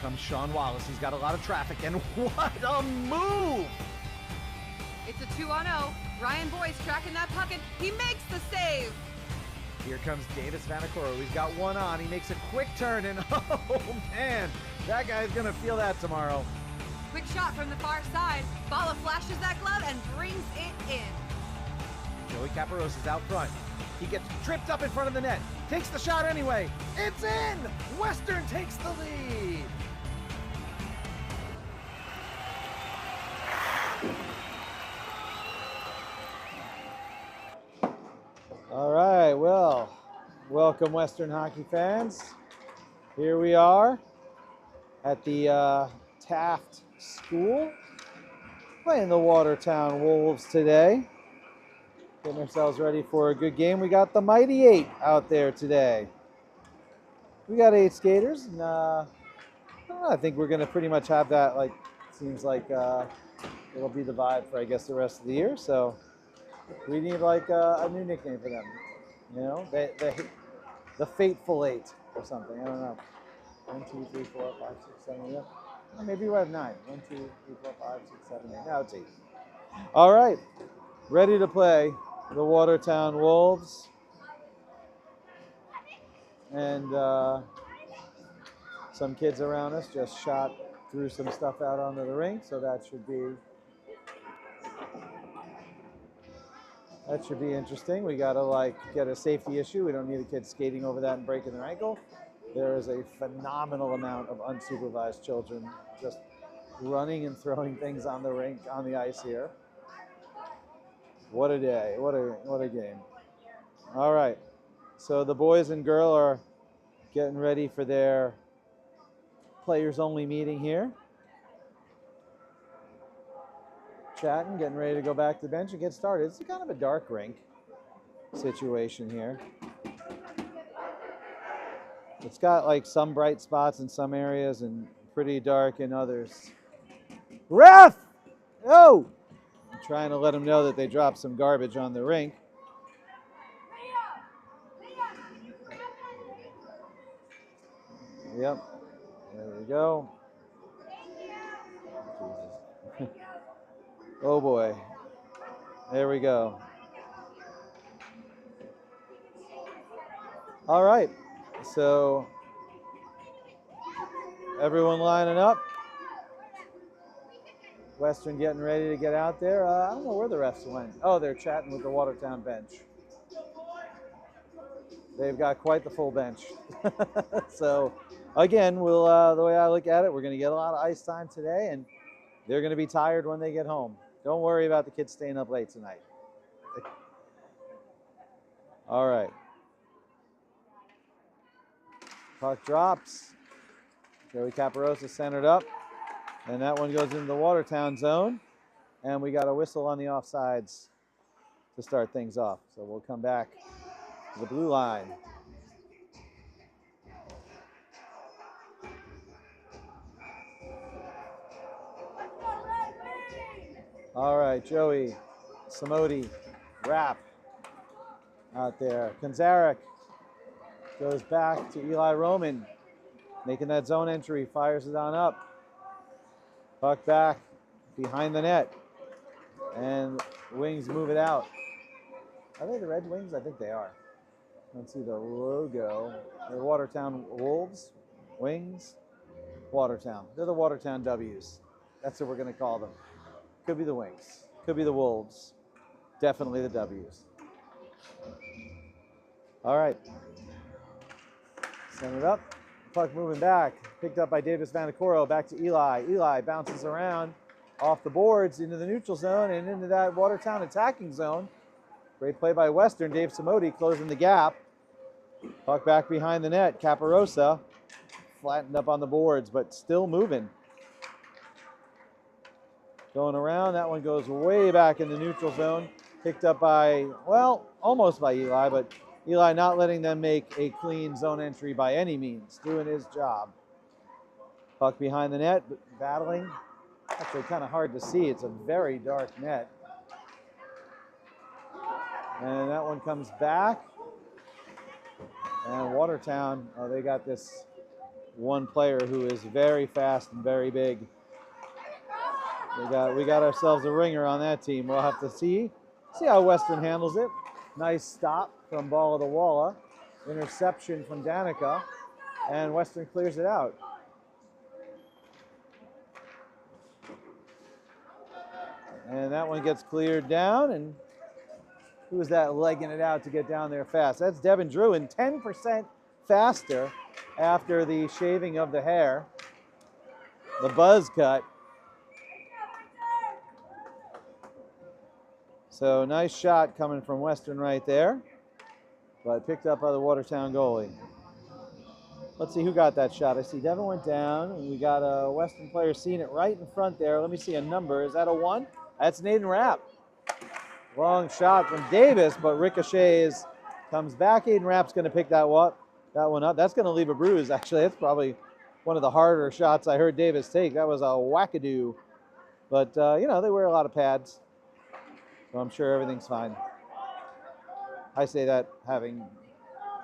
comes Sean Wallace. He's got a lot of traffic, and what a move! It's a 2-on-0. Ryan Boyce tracking that puck, and he makes the save. Here comes Davis Vanacoro. He's got one on. He makes a quick turn, and oh man, that guy's gonna feel that tomorrow. Quick shot from the far side. Bala flashes that glove and brings it in. Joey Caparosa's out front. He gets tripped up in front of the net. Takes the shot anyway. It's in! Western takes the lead. All right, well, welcome Western hockey fans. Here we are at the Taft School, playing the Watertown Wolves today. Getting ourselves ready for a good game. We got the Mighty Eight out there today. We got 8 skaters, and I don't know, I think we're going to pretty much have that, like, seems like it'll be the vibe for, I guess, the rest of the year. So we need, like, a new nickname for them. You know, the Fateful Eight or something. I don't know. 1, 2, 3, 4, 5, 6, 7, 8. Well, maybe we have 9. 1, 2, 3, 4, 5, 6, 7, 8. Now it's 8. All right. Ready to play the Watertown Wolves. And some kids around us just shot threw some stuff out onto the rink, so that should be interesting. We gotta like get a safety issue. We don't need a kid skating over that and breaking their ankle. There is a phenomenal amount of unsupervised children just running and throwing things on the rink, on the ice here. What a day, what a game. All right, so the boys and girl are getting ready for their players only meeting here. Chatting, getting ready to go back to the bench and get started. It's kind of a dark rink situation here. It's got like some bright spots in some areas and pretty dark in others. Ref! Oh! I'm trying to let them know that they dropped some garbage on the rink. Yep. There we go. Jesus. Oh boy. There we go. All right. So everyone lining up. Western getting ready to get out there. I don't know where the refs went. Oh, they're chatting with the Watertown bench. They've got quite the full bench. So again, we'll the way I look at it, we're going to get a lot of ice time today, and they're going to be tired when they get home. Don't worry about the kids staying up late tonight. All right. Puck drops. Joey Caparosa centered up. And that one goes into the Watertown zone. And we got a whistle on the offsides to start things off. So we'll come back to the blue line. All right, Joey, Samodi, Rapp out there. Konzarek goes back to Eli Roman, making that zone entry, fires it on up. Puck back behind the net, and Wings move it out. Are they the Red Wings? I think they are. Let's see the logo. They're Watertown Wolves, Wings, Watertown. They're the Watertown W's. That's what we're going to call them. Could be the Wings. Could be the Wolves. Definitely the W's. All right. Send it up. Puck moving back. Picked up by Davis Vanacoro. Back to Eli. Eli bounces around off the boards into the neutral zone and into that Watertown attacking zone. Great play by Western. Dave Samodi closing the gap. Puck back behind the net. Caparosa flattened up on the boards, but still moving. Going around. That one goes way back in the neutral zone. Picked up by, well, almost by Eli, but Eli not letting them make a clean zone entry by any means, doing his job. Puck behind the net, battling. Actually kind of hard to see. It's a very dark net. And that one comes back. And Watertown, they got this one player who is very fast and very big. We got ourselves a ringer on that team. We'll have to see how Western handles it. Nice stop from Ball of the Walla. Interception from Danica, and Western clears it out. And that one gets cleared down, and who is that legging it out to get down there fast? That's Devin Druin, 10% faster after the shaving of the hair, the buzz cut. So nice shot coming from Western right there, but picked up by the Watertown goalie. Let's see who got that shot. I see Devin went down, and we got a Western player seeing it right in front there. Let me see a number. Is that a 1? That's Nathan Rapp. Long shot from Davis, but ricochets, comes back. Aiden Rapp's going to pick that one up. That's going to leave a bruise, actually. That's probably one of the harder shots I heard Davis take. That was a wackadoo. But, you know, they wear a lot of pads, so I'm sure everything's fine. I say that having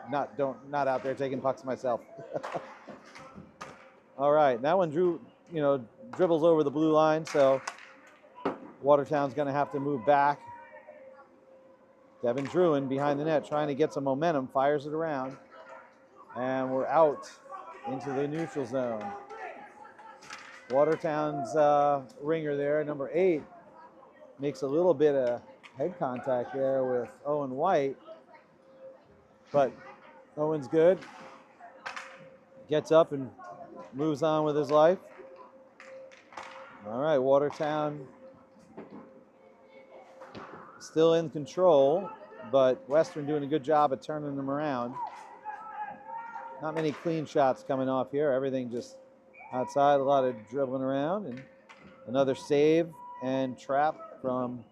not out there taking pucks myself. All right, that one dribbles over the blue line, so Watertown's going to have to move back. Devin Druin behind the net trying to get some momentum, fires it around, and we're out into the neutral zone. Watertown's ringer there, number 8, makes a little bit of head contact there with Owen White, but Owen's good. Gets up and moves on with his life. All right, Watertown still in control, but Western doing a good job of turning them around. Not many clean shots coming off here. Everything just outside, a lot of dribbling around, and another save and trap from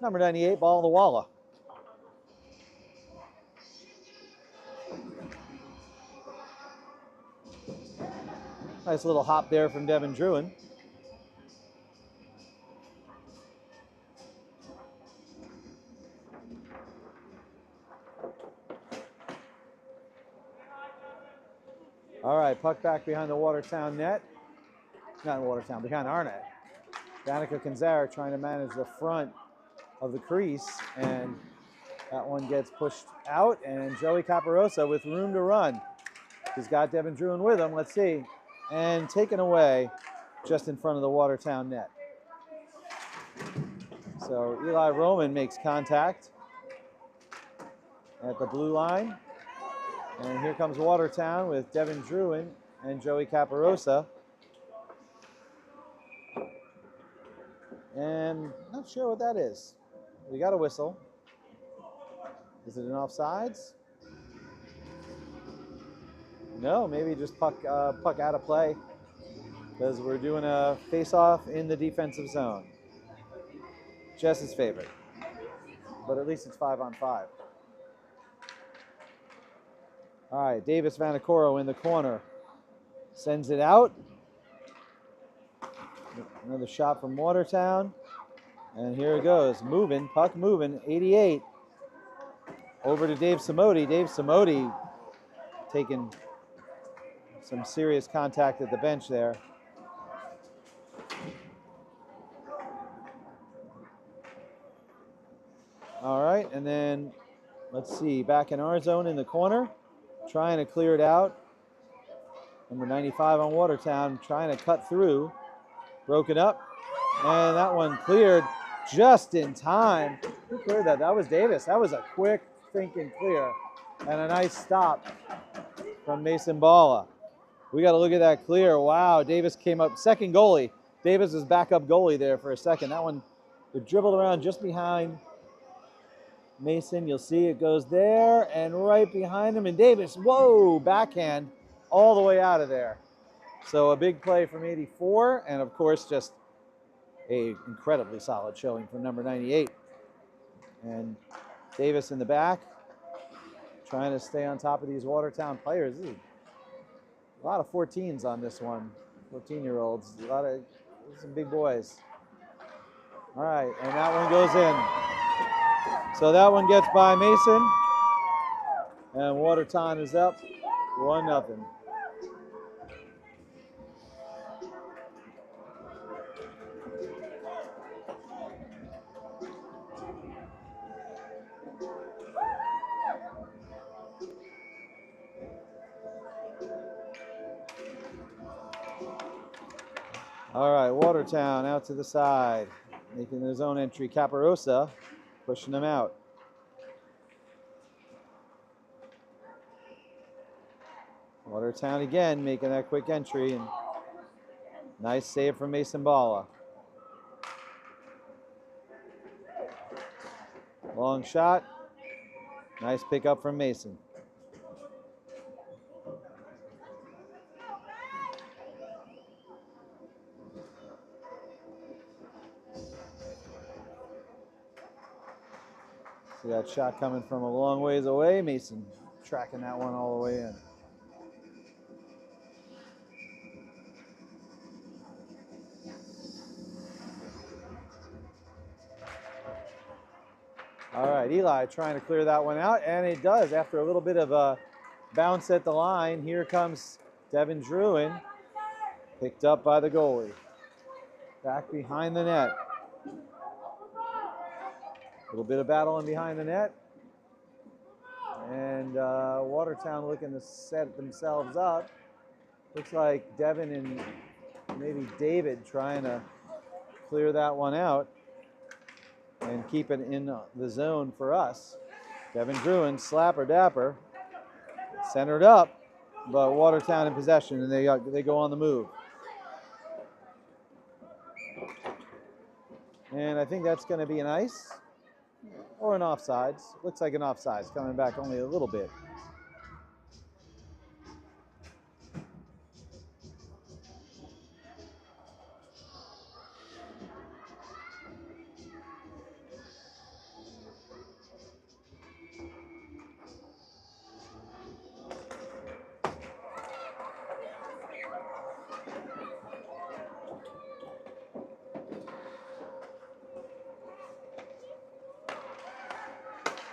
number 98, Ball of the Walla. Nice little hop there from Devin Druin. All right, puck back behind the Watertown net. Not Watertown, behind our net. Danica Kanzara trying to manage the front of the crease, and that one gets pushed out, and Joey Caparosa with room to run. He's got Devin Druin with him, let's see. And taken away just in front of the Watertown net. So Eli Roman makes contact at the blue line. And here comes Watertown with Devin Druin and Joey Caparosa. And not sure what that is. We got a whistle. Is it an offsides? No, maybe just puck out of play, because we're doing a face-off in the defensive zone. Jess's favorite, but at least it's 5-on-5. All right, Davis Vanacoro in the corner. Sends it out. Another shot from Watertown. And here it goes, moving, puck moving, 88. Over to Dave Simodi. Dave Simodi taking some serious contact at the bench there. All right, and then let's see, back in our zone in the corner, trying to clear it out. Number 95 on Watertown, trying to cut through. Broken up, and that one cleared just in time. Who cleared that? That was Davis. That was a quick thinking clear, and a nice stop from Mason Balla. We got to look at that clear. Wow, Davis came up, second goalie. Davis is backup goalie there for a second. That one, it dribbled around just behind Mason. You'll see it goes there and right behind him. And Davis, whoa, backhand all the way out of there. So a big play from 84, and of course just a incredibly solid showing from number 98. And Davis in the back, trying to stay on top of these Watertown players. This is a lot of 14s on this one, 14-year-olds. A lot of some big boys. All right, and that one goes in. So that one gets by Mason, and Watertown is up 1-0. All right, Watertown out to the side, making his own entry. Caparosa pushing him out. Watertown again making that quick entry, and nice save from Mason Balla. Long shot. Nice pickup from Mason. See that shot coming from a long ways away. Mason tracking that one all the way in. All right, Eli trying to clear that one out, and it does. After a little bit of a bounce at the line, here comes Devin Druin, picked up by the goalie. Back behind the net. A little bit of battling behind the net. And Watertown looking to set themselves up. Looks like Devin and maybe David trying to clear that one out and keep it in the zone for us. Devin Druin, slapper dapper, centered up, but Watertown in possession, and they go on the move. And I think that's going to be an ice or an offsides. Looks like an offsides, coming back only a little bit.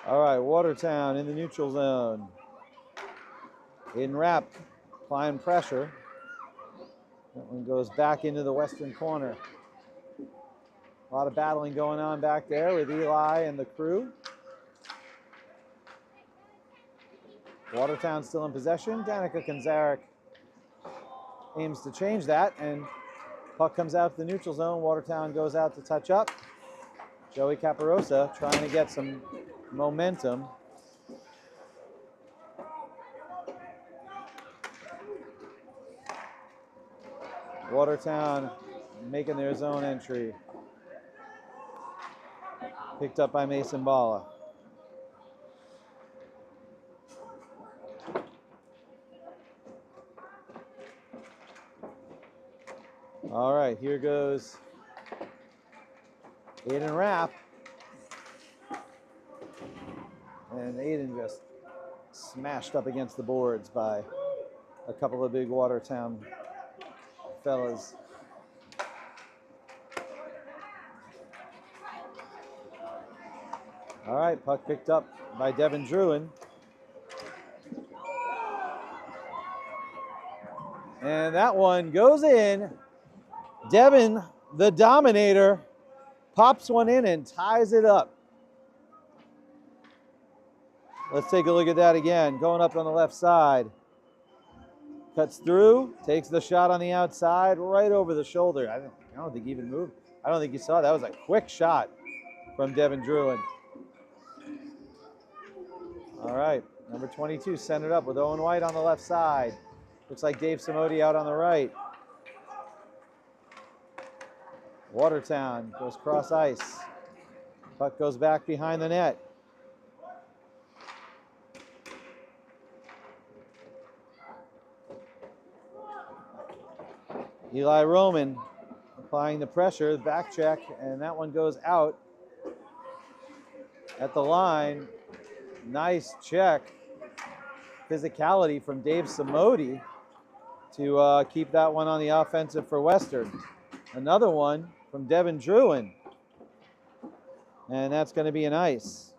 All right, Watertown in the neutral zone. In wrap, applying pressure. That one goes back into the western corner. A lot of battling going on back there with Eli and the crew. Watertown still in possession. Danica Kanzarek aims to change that, and puck comes out to the neutral zone. Watertown goes out to touch up. Joey Caparosa trying to get some momentum. Watertown making their zone entry. Picked up by Mason Balla. All right, here goes Aiden Rapp. And Aiden just smashed up against the boards by a couple of big Watertown fellas. All right, puck picked up by Devin Druin. And that one goes in. Devin, the Dominator, pops one in and ties it up. Let's take a look at that again. Going up on the left side. Cuts through, takes the shot on the outside, right over the shoulder. I don't think he even moved. I don't think you saw that. Was a quick shot from Devin Druin. All right, number 22 centered up with Owen White on the left side. Looks like Dave Samodi out on the right. Watertown goes cross ice. Puck goes back behind the net. Eli Roman applying the pressure, back check, and that one goes out at the line. Nice check. Physicality from Dave Samodi to keep that one on the offensive for Western. Another one from Devin Druin. And that's going to be an ice.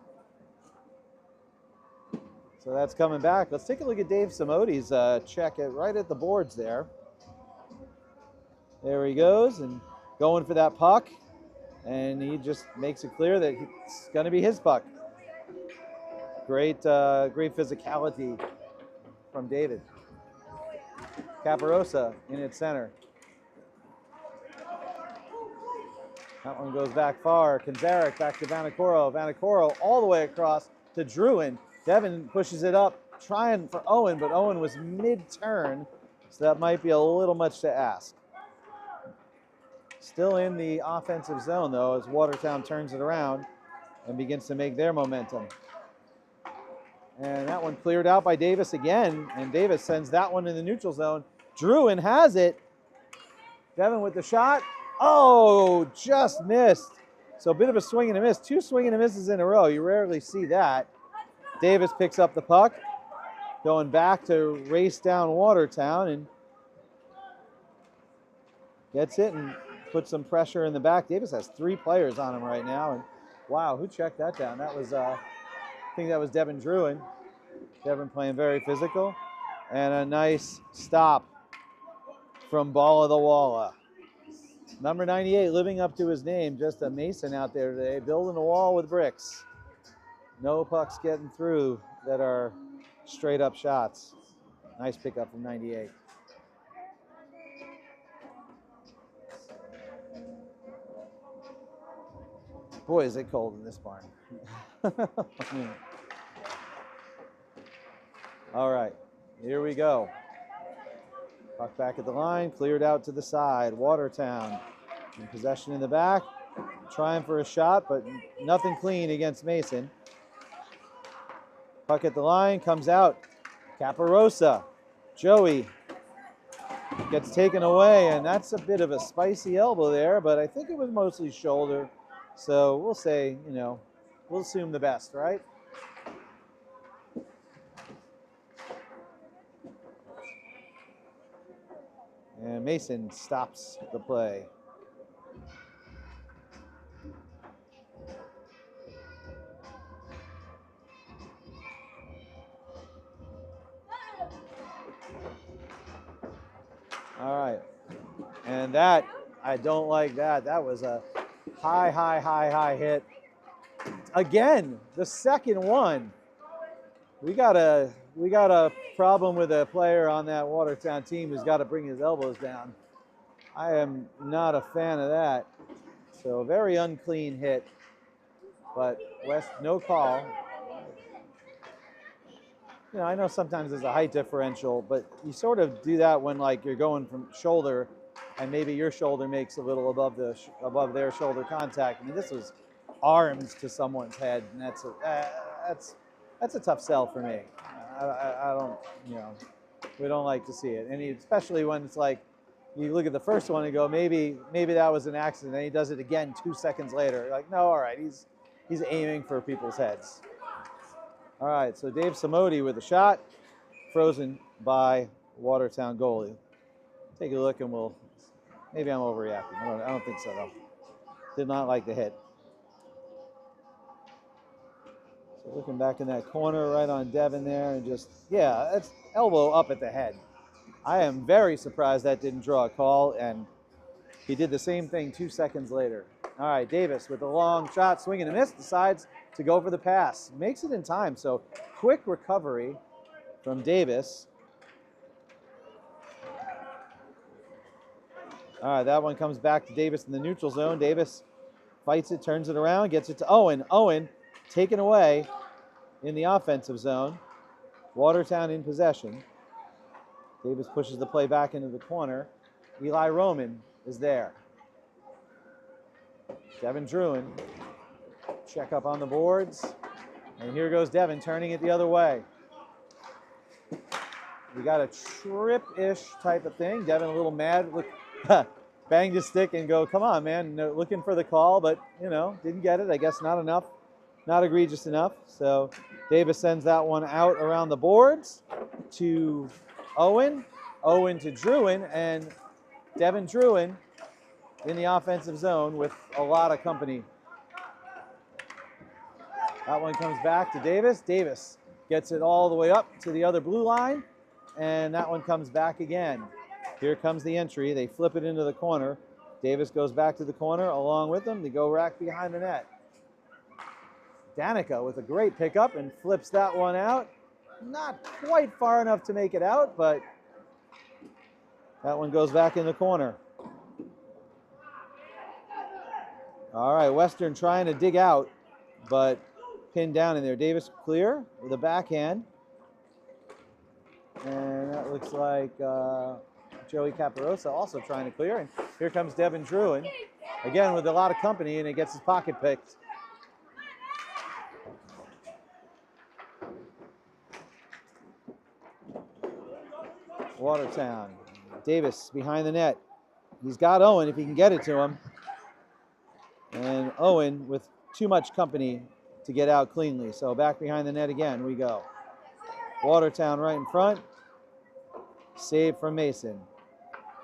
So that's coming back. Let's take a look at Dave Samodi's check right at the boards there. There he goes, and going for that puck. And he just makes it clear that it's going to be his puck. Great physicality from David. Caparosa in its center. That one goes back far. Kanzarek back to Vanicoro. Vanicoro all the way across to Druin. Devin pushes it up, trying for Owen, but Owen was mid-turn, so that might be a little much to ask. Still in the offensive zone, though, as Watertown turns it around and begins to make their momentum. And that one cleared out by Davis again, and Davis sends that one in the neutral zone. Druin has it. Devin with the shot. Oh, just missed. So a bit of a swing and a miss. 2 swing and a misses in a row. You rarely see that. Davis picks up the puck, going back to race down Watertown, and gets it and puts some pressure in the back. Davis has 3 players on him right now, and wow, who checked that down? That was, I think that was Devin Druin. Devin playing very physical, and a nice stop from Balla the Walla. Number 98 living up to his name, just a Mason out there today, building a wall with bricks. No pucks getting through that are straight up shots. Nice pickup from 98. Boy, is it cold in this barn. All right, here we go. Puck back at the line, cleared out to the side. Watertown in possession in the back, trying for a shot, but nothing clean against Mason. Puck at the line, comes out. Caparosa, Joey gets taken away, and that's a bit of a spicy elbow there, but I think it was mostly shoulder. So we'll say, you know, we'll assume the best, right? And Mason stops the play. All right. And that, I don't like that. That was a high hit. Again, the second one. We got a problem with a player on that Watertown team who's got to bring his elbows down. I am not a fan of that. So very unclean hit. But West, no call. You know, I know sometimes there's a height differential, but you sort of do that when like you're going from shoulder, and maybe your shoulder makes a little above their shoulder contact. I mean, this was arms to someone's head, and that's a tough sell for me. I don't, you know, we don't like to see it, and especially when it's like you look at the first one and go, maybe that was an accident, and he does it again 2 seconds later. You're like, no, all right, he's aiming for people's heads. All right, so Dave Samodi with a shot, frozen by Watertown goalie. Take a look and maybe I'm overreacting. I don't think so though. Did not like the hit. So looking back in that corner right on Devin there, and just, yeah, it's elbow up at the head. I am very surprised that didn't draw a call, and he did the same thing 2 seconds later. All right, Davis with a long shot, swing and a miss, decides to go for the pass. Makes it in time, so quick recovery from Davis. All right, that one comes back to Davis in the neutral zone. Davis fights it, turns it around, gets it to Owen. Owen taken away in the offensive zone. Watertown in possession. Davis pushes the play back into the corner. Eli Roman is there. Devin Druin, check up on the boards. And here goes Devin, turning it the other way. We got a trip-ish type of thing. Devin a little mad. Look, banged his stick and go, come on, man. No, looking for the call, but, you know, didn't get it. I guess not enough, not egregious enough. So Davis sends that one out around the boards to Owen. Owen to Druin, and Devin Druin in the offensive zone with a lot of company. That one comes back to Davis. Davis gets it all the way up to the other blue line, and that one comes back again. Here comes the entry. They flip it into the corner. Davis goes back to the corner along with them. They go rack behind the net. Danica with a great pickup and flips that one out. Not quite far enough to make it out, but that one goes back in the corner. All right, Western trying to dig out, but pinned down in there. Davis clear with a backhand. And that looks like Joey Caparosa also trying to clear. And here comes Devin Druin, again with a lot of company, and he gets his pocket picked. Watertown. Davis behind the net. He's got Owen if he can get it to him. And Owen with too much company to get out cleanly. So back behind the net again we go. Watertown right in front. Save from Mason.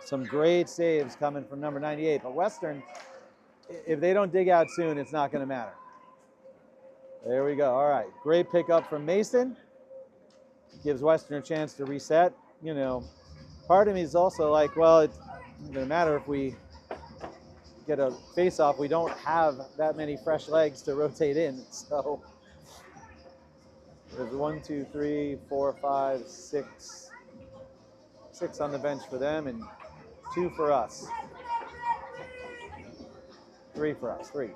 Some great saves coming from number 98. But Western, if they don't dig out soon, it's not going to matter. There we go. All right. Great pickup from Mason. Gives Western a chance to reset. You know, part of me is also like, well, it's not going to matter if we get a face-off. We don't have that many fresh legs to rotate in. So there's 1, 2, 3, 4, 5, 6. 6 on the bench for them and 2 for us. 3 for us. 3.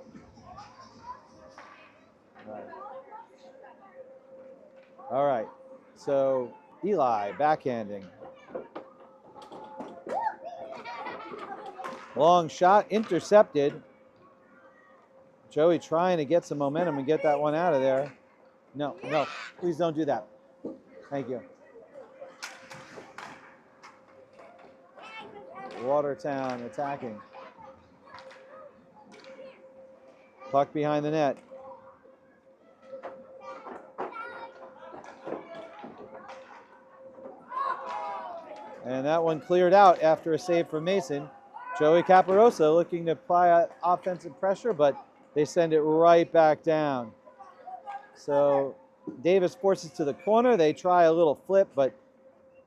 All right. So Eli backhanding. Long shot intercepted. Joey trying to get some momentum and get that one out of there. No, no, please don't do that. Thank you. Watertown attacking. Puck behind the net. And that one cleared out after a save from Mason. Joey Caparosa looking to apply offensive pressure, but they send it right back down. So Davis forces to the corner. They try a little flip, but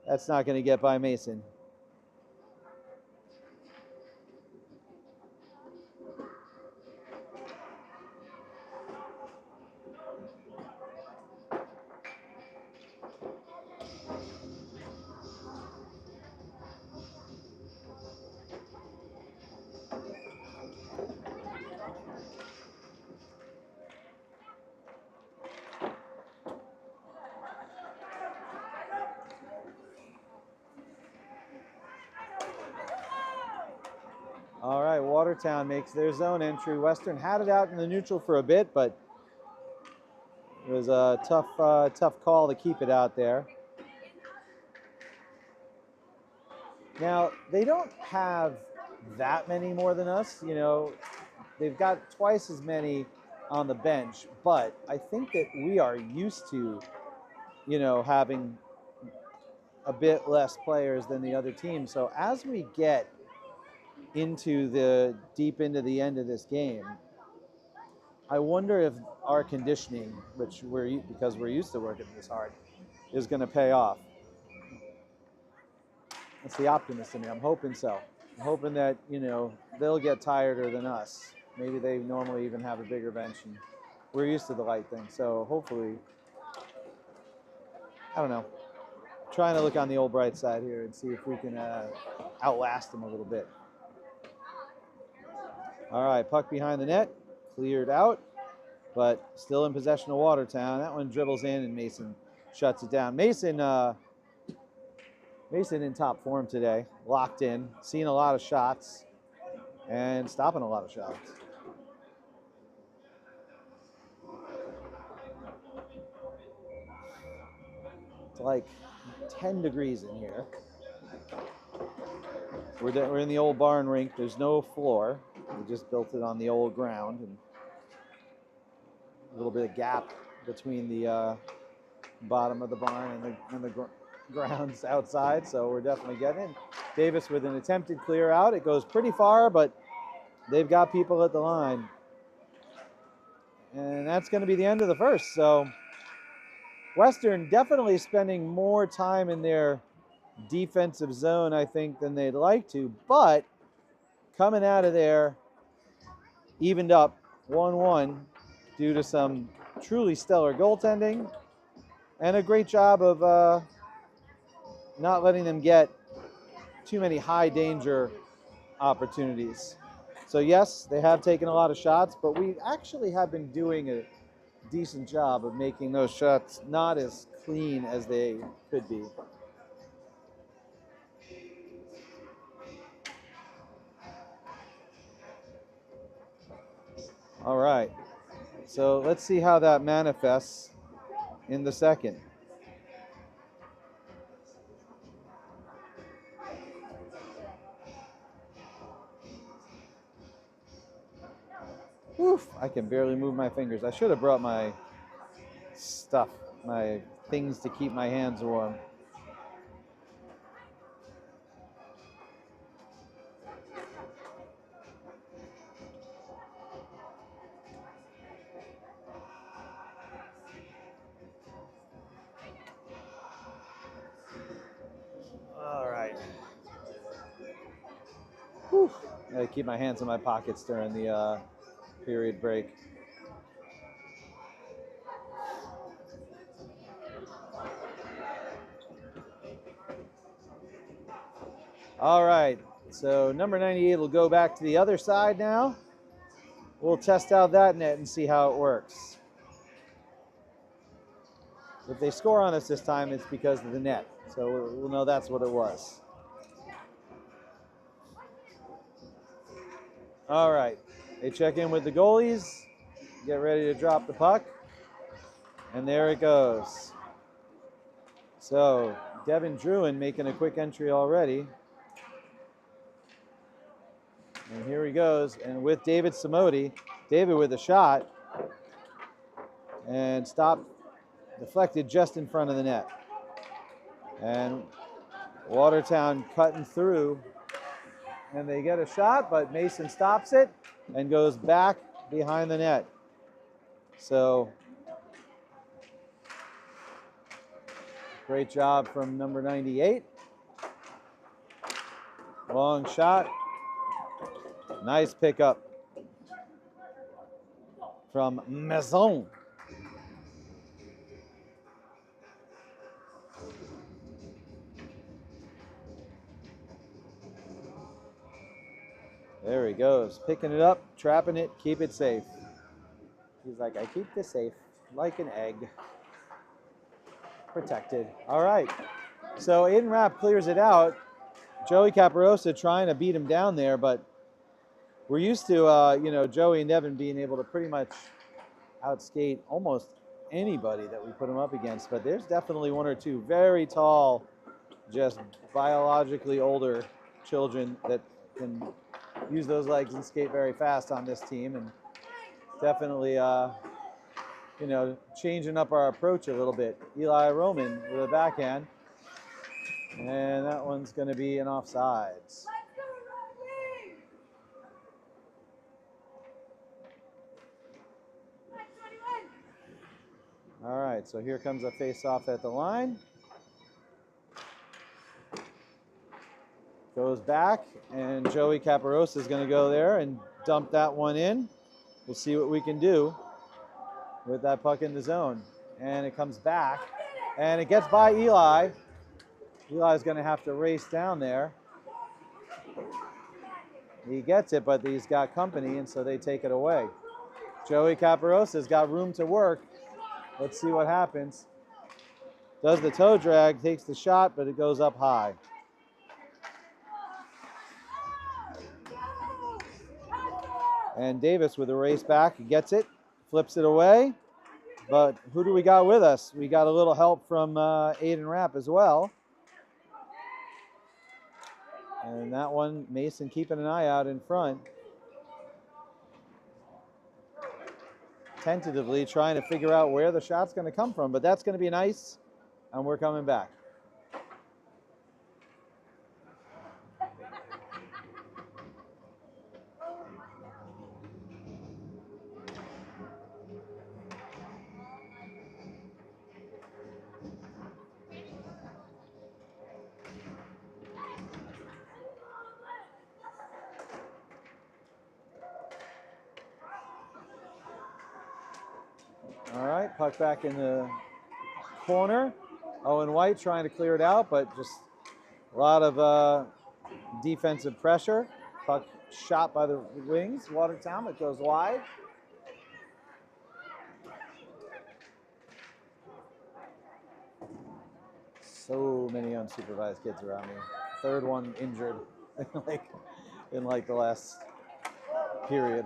that's not going to get by Mason. All right, Watertown makes their zone entry. Western had it out in the neutral for a bit, but it was a tough call to keep it out there. Now, they don't have that many more than us. You know, they've got twice as many on the bench, but I think that we are used to, you know, having a bit less players than the other team. So as we get deep into the end of this game, I wonder if our conditioning, which because we're used to working this hard, is going to pay off. That's the optimist in me. I'm hoping so. I'm hoping that, you know, they'll get tireder than us. Maybe they normally even have a bigger bench, and we're used to the light thing. So hopefully, I don't know. Trying to look on the old bright side here and see if we can outlast them a little bit. All right, puck behind the net, cleared out, but still in possession of Watertown. That one dribbles in, and Mason shuts it down. Mason in top form today, locked in, seeing a lot of shots, and stopping a lot of shots. It's like 10 degrees in here. We're in the old barn rink. There's no floor. We just built it on the old ground, and a little bit of gap between the bottom of the barn and the grounds outside. So we're definitely getting in. Davis with an attempted clear out. It goes pretty far, but they've got people at the line. And that's going to be the end of the first. So Western definitely spending more time in their defensive zone, I think, than they'd like to, but coming out of there evened up 1-1 due to some truly stellar goaltending and a great job of not letting them get too many high danger opportunities. So yes, they have taken a lot of shots, but we actually have been doing a decent job of making those shots not as clean as they could be. All right, so let's see how that manifests in the second. Oof, I can barely move my fingers. I should have brought my stuff, my things to keep my hands warm. All right. Whew. I gotta keep my hands in my pockets during the period break. All right, so number 98 will go back to the other side now. We'll test out that net and see how it works. If they score on us this time, it's because of the net. So we'll know that's what it was. All right, they check in with the goalies, get ready to drop the puck, and there it goes. So Devin Druin making a quick entry already. And here he goes, and with David Samodi, David with a shot, and stopped, deflected just in front of the net. And Watertown cutting through, and they get a shot, but Mason stops it and goes back behind the net. So great job from number 98. Long shot. Nice pickup from Maison. There he goes, picking it up, trapping it, keep it safe. He's like, I keep this safe like an egg. Protected. All right. So Aiden Rapp clears it out. Joey Caparosa trying to beat him down there, but we're used to, Joey and Devin being able to pretty much outskate almost anybody that we put them up against. But there's definitely one or two very tall, just biologically older children that can use those legs and skate very fast on this team, and definitely, changing up our approach a little bit. Eli Roman with a backhand, and that one's going to be an offsides. All right, so here comes a face-off at the line. Goes back, and Joey Caparosa is going to go there and dump that one in. We'll see what we can do with that puck in the zone. And it comes back, and it gets by Eli. Eli's going to have to race down there. He gets it, but he's got company, and so they take it away. Joey Caparosa's got room to work. Let's see what happens. Does the toe drag, takes the shot, but it goes up high. And Davis with a race back, he gets it, flips it away. But who do we got with us? We got a little help from Aiden Rapp as well. And that one, Mason keeping an eye out in front. Tentatively trying to figure out where the shot's going to come from, but that's going to be nice, and we're coming back. All right, puck back in the corner. Owen White trying to clear it out, but just a lot of defensive pressure. Puck shot by the wings. Watertown, it goes wide. So many unsupervised kids around me. Third one injured in like the last period.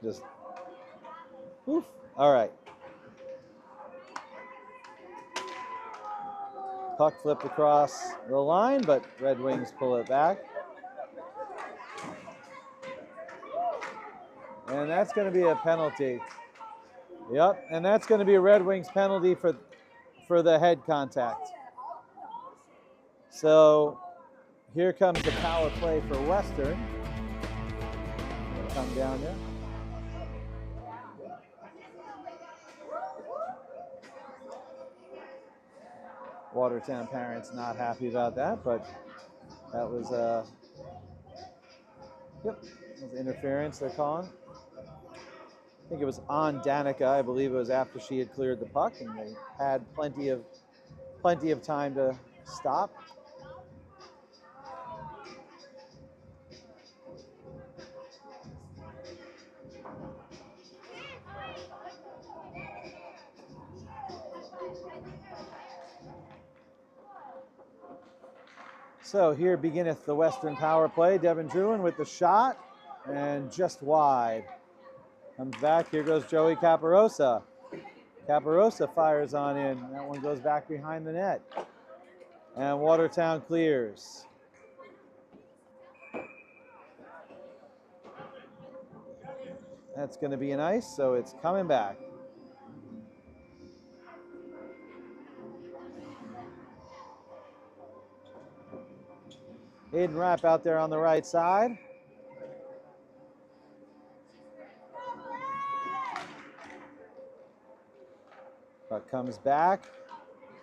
Just oof. All right. Puck flipped across the line, but Red Wings pull it back. And that's going to be a penalty. Yep, and that's going to be a Red Wings penalty for the head contact. So here comes the power play for Western. Come down there. Watertown parents not happy about that, but that was yep, it was interference they're calling. I think it was on Danica. I believe it was after she had cleared the puck, and they had plenty of time to stop. So here beginneth the Western power play. Devin Druin with the shot, and just wide. Comes back, here goes Joey Caparosa. Caparosa fires on in, that one goes back behind the net. And Watertown clears. That's gonna be an ice, so it's coming back. Aiden Rapp out there on the right side. Puck comes back,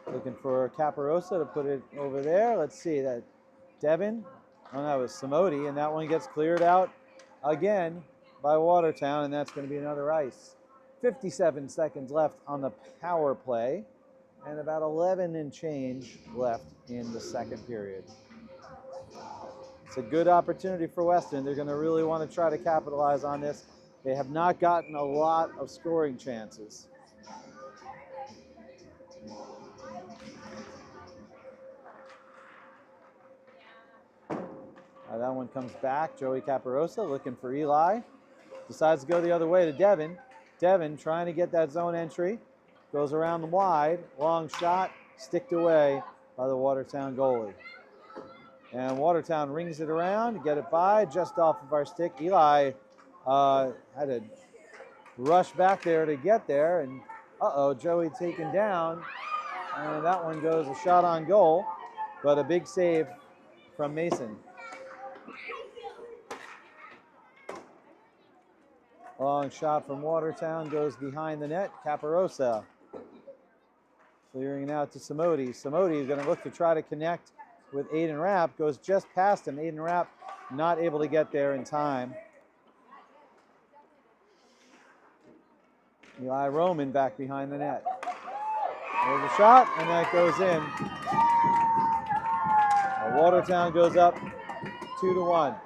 looking for Caparosa to put it over there. Let's see, that Devin, oh, that was Samodi, and that one gets cleared out again by Watertown, and that's going to be another ice. 57 seconds left on the power play, and about 11 and change left in the second period. It's a good opportunity for Western. They're going to really want to try to capitalize on this. They have not gotten a lot of scoring chances. That one comes back. Joey Caparosa looking for Eli. Decides to go the other way to Devin. Devin trying to get that zone entry. Goes around the wide. Long shot. Sticked away by the Watertown goalie. And Watertown rings it around to get it by just off of our stick. Eli had to rush back there to get there. And Joey taken down. And that one goes a shot on goal. But a big save from Mason. Long shot from Watertown goes behind the net. Caparosa clearing it out to Samodi. Samodi is going to look to try to connect with Aiden Rapp. Goes just past him. Aiden Rapp not able to get there in time. Eli Roman back behind the net. There's a shot, and that goes in. Watertown goes up 2-1.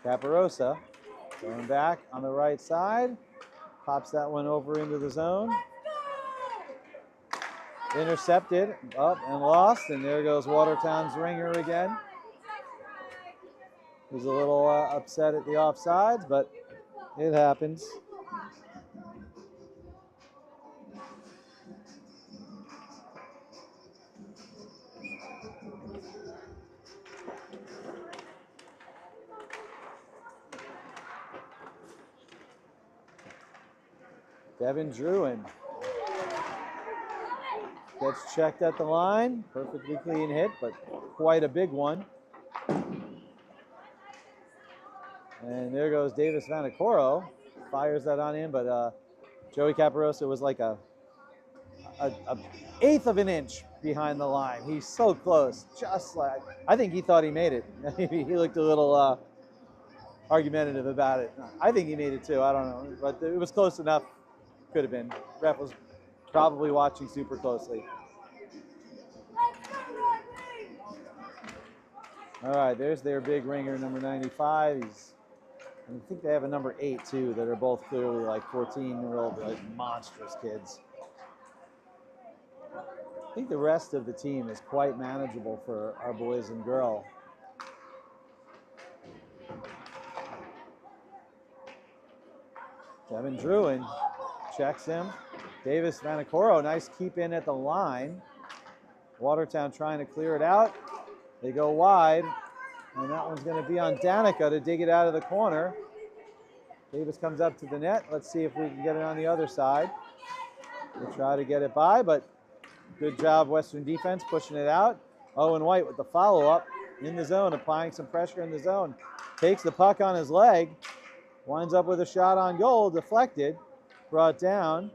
Caparosa going back on the right side. Pops that one over into the zone. Intercepted, up and lost, and there goes Watertown's ringer again. He's a little upset at the offsides, but it happens. Devin Druin gets checked at the line. Perfectly clean hit, but quite a big one. And there goes Davis Vanacoro. fires that on in, but Joey Caparosa was like a eighth of an inch behind the line. He's so close, just like, I think he thought he made it. He looked a little argumentative about it. I think he made it too, I don't know, but it was close enough. Could have been. Ref was probably watching super closely. All right, there's their big ringer, number 95. I think they have a number 8 too, that are both clearly like 14-year-old, like monstrous kids. I think the rest of the team is quite manageable for our boys and girl. Devin Druin checks him. Davis Vanacoro, nice keep in at the line. Watertown trying to clear it out. They go wide, and that one's going to be on Danica to dig it out of the corner. Davis comes up to the net. Let's see if we can get it on the other side. We'll try to get it by, but good job, Western defense, pushing it out. Owen White with the follow-up in the zone, applying some pressure in the zone. Takes the puck on his leg, winds up with a shot on goal, deflected, brought down,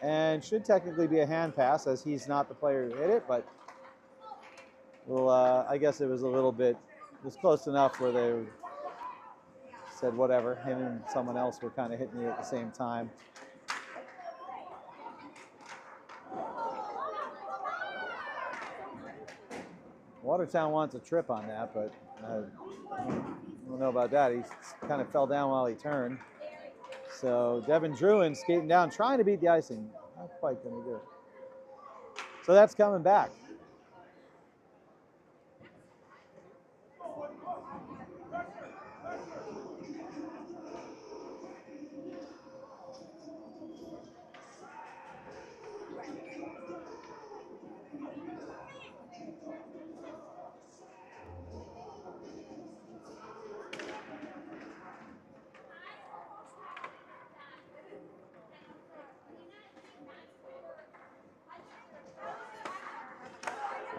and should technically be a hand pass as he's not the player who hit it, but well, I guess it was a little bit, it was close enough where they said whatever. Him and someone else were kind of hitting it at the same time. Watertown wants a trip on that, but I don't know about that. He kind of fell down while he turned. So Devin Druin skating down, trying to beat the icing. Not quite going to do it. So that's coming back.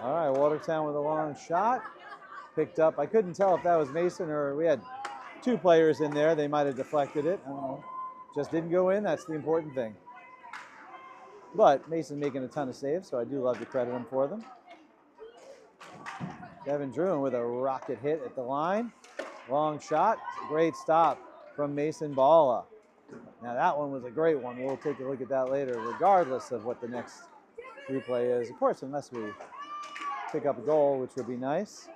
All right, Watertown with a long shot. Picked up. I couldn't tell if that was Mason or we had two players in there. They might have deflected it. I don't know. Just didn't go in. That's the important thing. But Mason making a ton of saves, so I do love to credit him for them. Devin Druin with a rocket hit at the line. Long shot. Great stop from Mason Balla. Now that one was a great one. We'll take a look at that later, regardless of what the next replay is. Of course, unless we pick up a goal, which would be nice.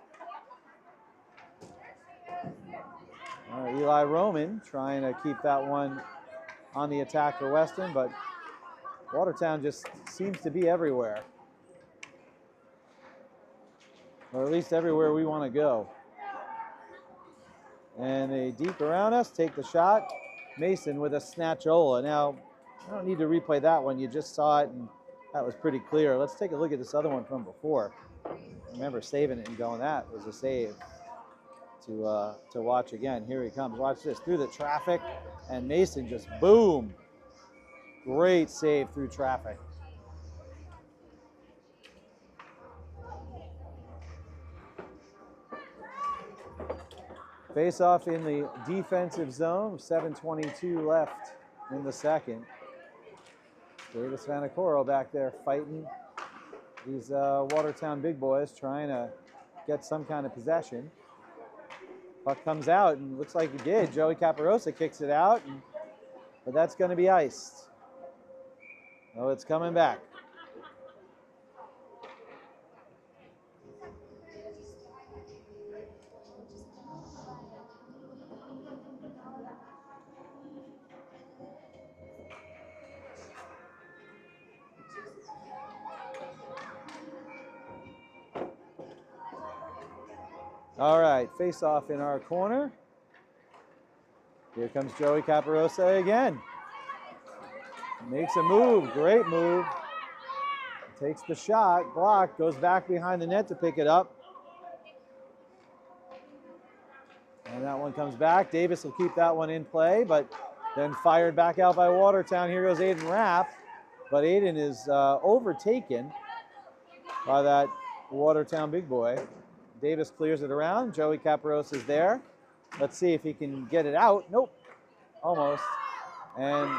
All right, Eli Roman trying to keep that one on the attack for Western, but Watertown just seems to be everywhere. Or at least everywhere we want to go. And they deep around us, take the shot. Mason with a snatchola. Now, I don't need to replay that one. You just saw it, and that was pretty clear. Let's take a look at this other one from before. I remember saving it and going, that was a save to watch again. Here he comes. Watch this. Through the traffic, and Mason just boom. Great save through traffic. Face off in the defensive zone. 7:22 left in the second. Davis Vanacoro back there fighting these Watertown big boys, trying to get some kind of possession. Puck comes out, and looks like he did. Joey Caparosa kicks it out, but that's going to be iced. Oh, it's coming back. All right, face off in our corner. Here comes Joey Caparosa again. Makes a move, great move. Takes the shot, blocked, goes back behind the net to pick it up. And that one comes back. Davis will keep that one in play, but then fired back out by Watertown. Here goes Aiden Rapp, but Aiden is overtaken by that Watertown big boy. Davis clears it around. Joey Caparosa is there. Let's see if he can get it out. Nope, almost. And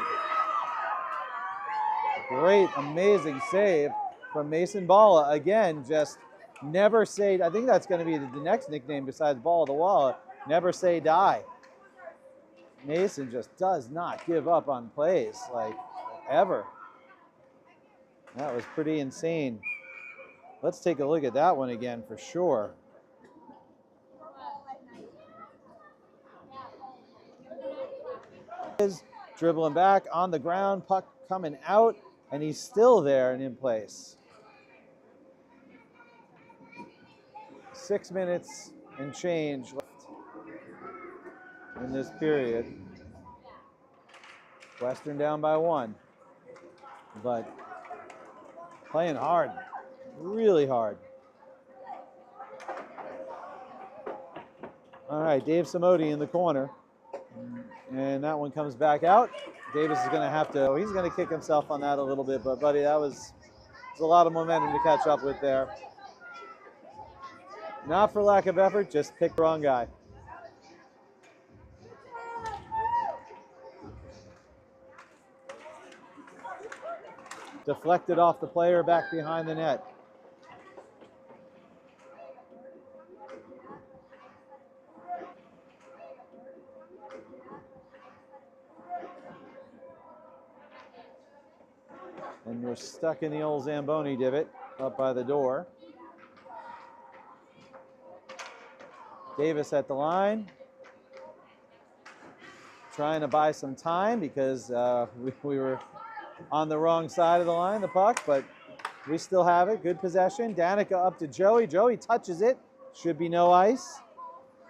great, amazing save from Mason Balla. Again, just never say, I think that's going to be the next nickname besides Ball the Wall, never say die. Mason just does not give up on plays, like, ever. That was pretty insane. Let's take a look at that one again for sure. Dribbling back on the ground, puck coming out, and he's still there and in place. 6 minutes and change left in this period. Western down by 1, but playing hard, really hard. All right, Dave Samodi in the corner, and that one comes back out. Davis is going to have to, he's going to kick himself on that a little bit, but buddy, that was a lot of momentum to catch up with there. Not for lack of effort, just pick the wrong guy. Deflected off the player back behind the net. And we're stuck in the old Zamboni divot up by the door. Davis at the line. Trying to buy some time because we were on the wrong side of the line, the puck, but we still have it. Good possession. Danica up to Joey. Joey touches it. Should be no ice.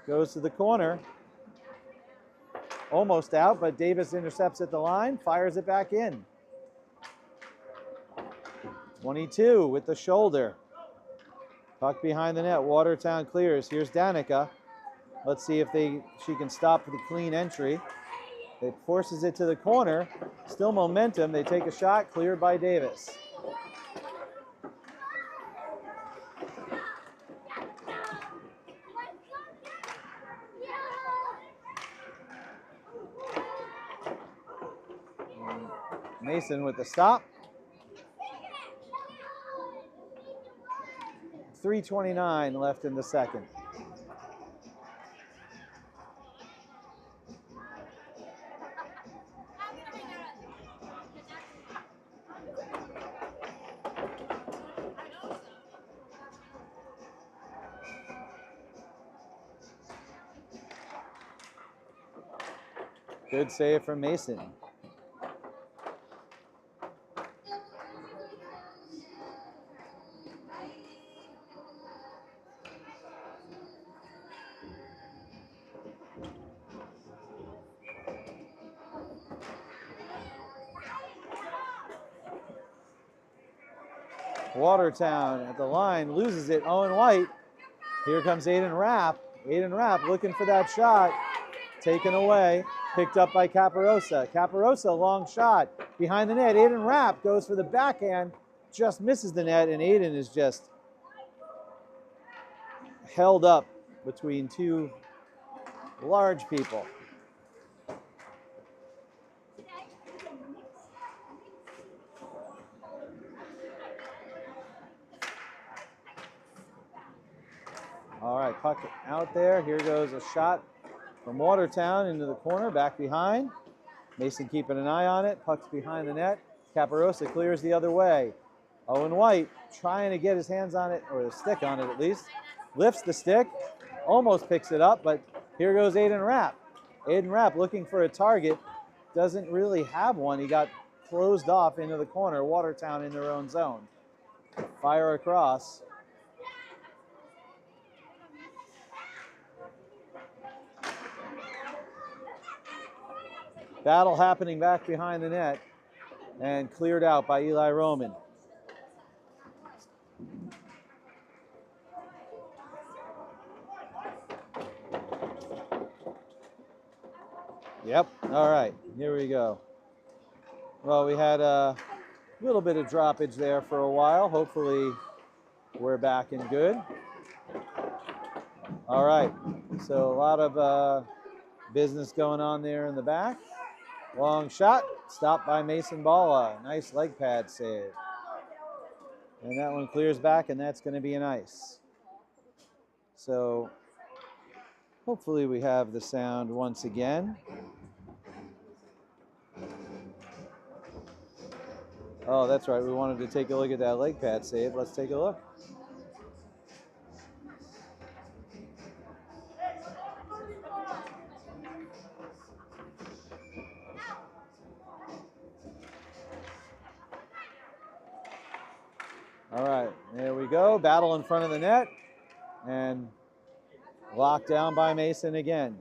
Goes to the corner. Almost out, but Davis intercepts at the line, fires it back in. 22 with the shoulder. Puck behind the net. Watertown clears. Here's Danica. Let's see if she can stop the clean entry. It forces it to the corner. Still momentum. They take a shot. Cleared by Davis. Mason with the stop. 3:29 left in the second. Good save from Mason. Watertown at the line, loses it. Owen White. Here comes Aiden Rapp. Aiden Rapp looking for that shot. Taken away. Picked up by Caparosa. Caparosa, long shot. Behind the net. Aiden Rapp goes for the backhand. Just misses the net, and Aiden is just held up between two large people. All right, puck out there. Here goes a shot from Watertown into the corner, back behind. Mason keeping an eye on it. Puck's behind the net. Caparosa clears the other way. Owen White trying to get his hands on it, or the stick on it at least. Lifts the stick, almost picks it up, but here goes Aiden Rapp. Aiden Rapp looking for a target. Doesn't really have one. He got closed off into the corner. Watertown in their own zone. Fire across. Battle happening back behind the net and cleared out by Eli Roman. Yep, all right, here we go. Well, we had a little bit of droppage there for a while. Hopefully we're back and good. All right, so a lot of business going on there in the back. Long shot, stopped by Mason Balla. Nice leg pad save. And that one clears back, and that's going to be an ice. So hopefully we have the sound once again. Oh, that's right. We wanted to take a look at that leg pad save. Let's take a look. All right, there we go. Battle in front of the net. And locked down by Mason again.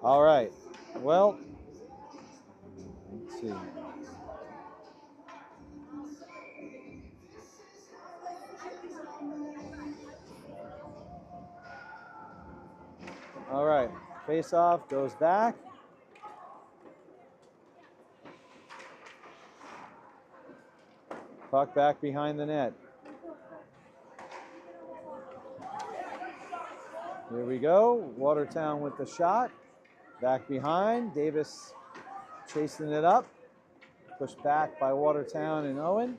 All right, well, let's see. All right, face off, goes back. Puck back behind the net. Here we go, Watertown with the shot. Back behind, Davis chasing it up. Pushed back by Watertown and Owen.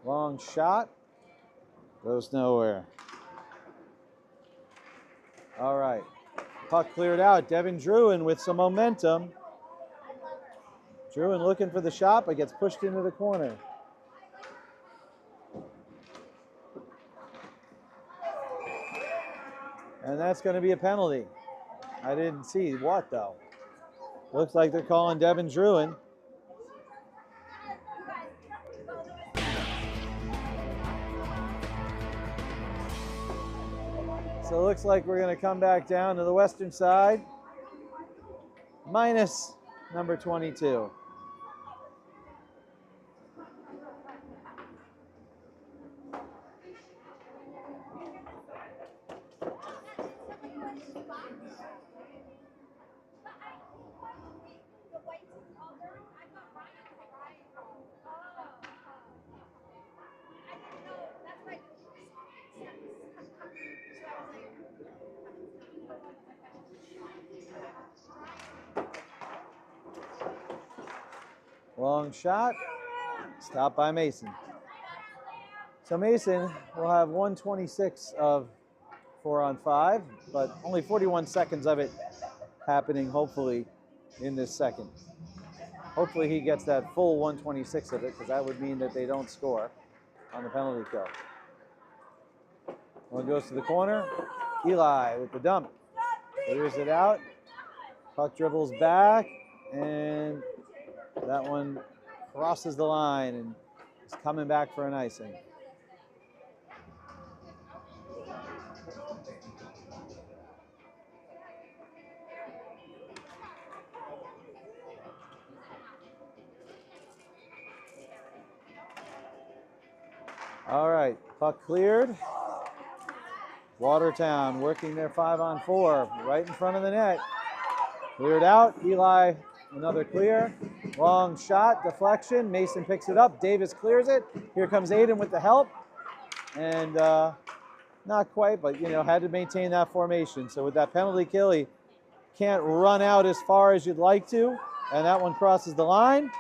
Long shot, goes nowhere. All right, puck cleared out. Devin Druin with some momentum. Druin looking for the shot, but gets pushed into the corner. And that's going to be a penalty. I didn't see what, though. Looks like they're calling Devin Druin. So it looks like we're going to come back down to the western side. Minus number 22. Long shot, stopped by Mason. So Mason will have 126 of 4-on-5, but only 41 seconds of it happening, hopefully, in this second. Hopefully he gets that full 126 of it, because that would mean that they don't score on the penalty kill. One goes to the corner. Eli with the dump. Clears it out. Puck dribbles back, and that one crosses the line and is coming back for an icing. All right, puck cleared. Watertown working their 5-on-4 right in front of the net. Cleared out. Eli, another clear. Long shot, deflection. Mason picks it up. Davis clears it. Here comes Aiden with the help. And not quite, but, had to maintain that formation. So with that penalty kill, he can't run out as far as you'd like to. And that one crosses the line.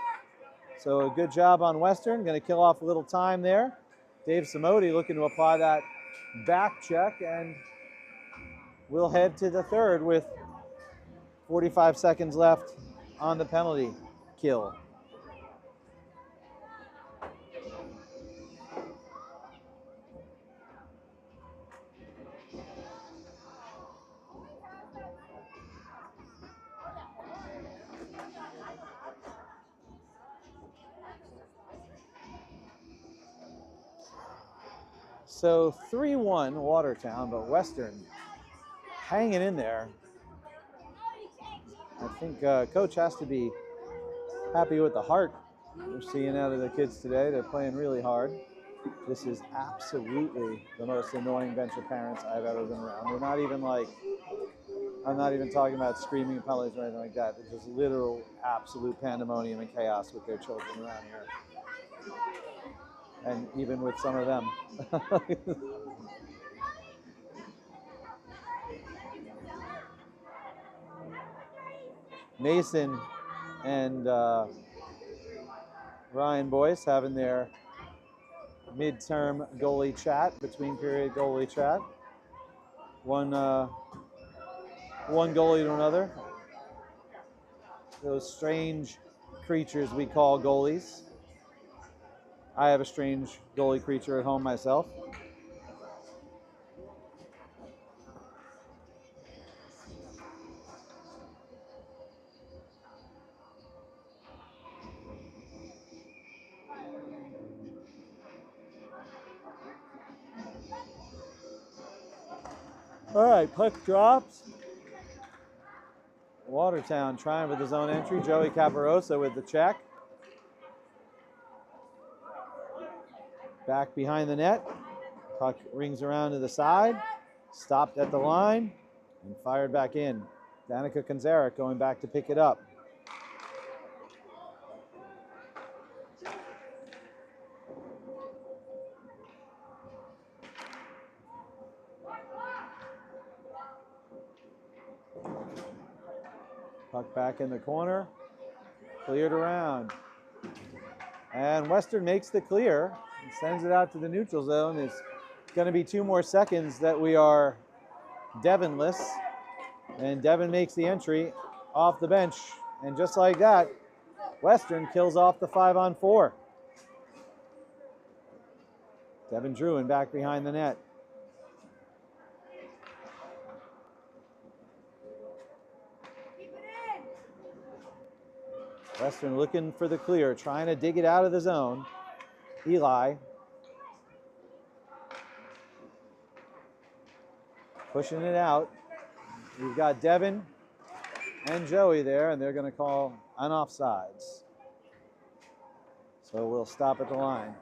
So a good job on Western. Going to kill off a little time there. Dave Samodi looking to apply that back check, and we'll head to the third with 45 seconds left on the penalty kill. So 3-1 Watertown, but Western hanging in there. I think coach has to be happy with the heart we're seeing out of the kids today. They're playing really hard. This is absolutely the most annoying bench of parents I've ever been around. They're not even like, I'm not even talking about screaming penalties or anything like that. It's just literal absolute pandemonium and chaos with their children around here. And even with some of them. Mason and Ryan Boyce having their midterm goalie chat, between period goalie chat. One goalie to another. Those strange creatures we call goalies. I have a strange goalie creature at home myself. All right, puck drops. Watertown trying with his own entry. Joey Caparosa with the check. Back behind the net. Puck rings around to the side. Stopped at the line and fired back in. Danica Kanzarek going back to pick it up. Puck back in the corner. Cleared around. And Western makes the clear and sends it out to the neutral zone. It's going to be 2 more seconds that we are Devonless. And Devon makes the entry off the bench. And just like that, Western kills off the 5-on-4. Devin Druin back behind the net. Western looking for the clear, trying to dig it out of the zone. Eli pushing it out. We've got Devin and Joey there, and they're going to call an offsides. So we'll stop at the line.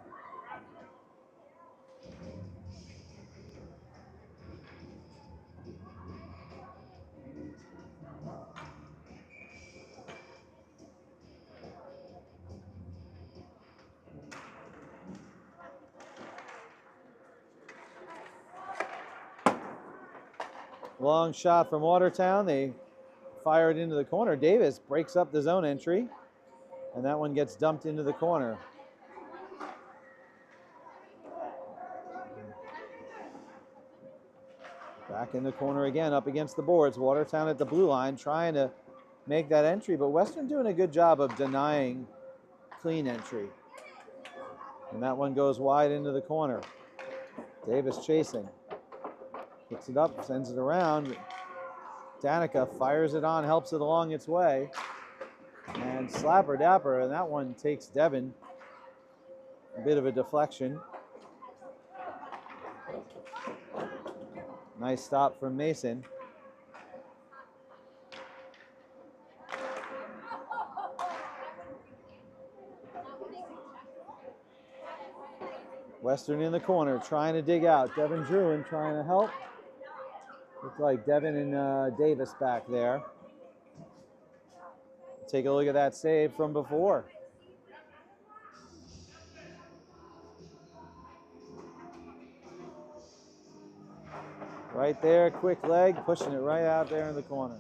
Long shot from Watertown. They fire it into the corner. Davis breaks up the zone entry, and that one gets dumped into the corner. Back in the corner again, up against the boards. Watertown at the blue line trying to make that entry, but Western doing a good job of denying clean entry. And that one goes wide into the corner. Davis chasing. Picks it up, sends it around. Danica fires it on, helps it along its way. And slapper dapper, and that one takes Devin. A bit of a deflection. Nice stop from Mason. Western in the corner, trying to dig out. Devin Druin trying to help. Looks like Devin and Davis back there. Take a look at that save from before. Right there, quick leg, pushing it right out there in the corner.